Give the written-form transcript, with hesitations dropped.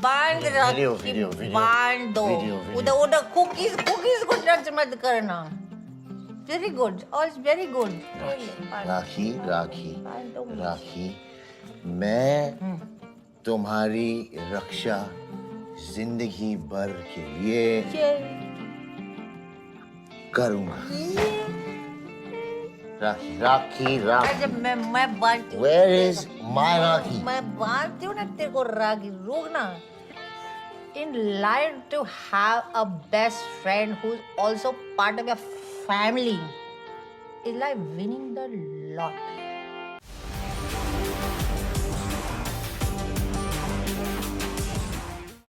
बांध वीडियो, राखी video, video. बांध दो वीडियो, वीडियो। उधर उधर कुकीज कुकीज को टच मत करना very good all very good Rakhi rakhi बांध दो मुझे। राखी मैं तुम्हारी रक्षा जिंदगी भर के लिए करूंगा। राखी राखी राखी अच्छा मैं बांधती हूँ Where is my राखी? मैं बांधती हूँ ना तेरे को राखी रुक ना in life to have a best friend who's also part of your family is like winning the lot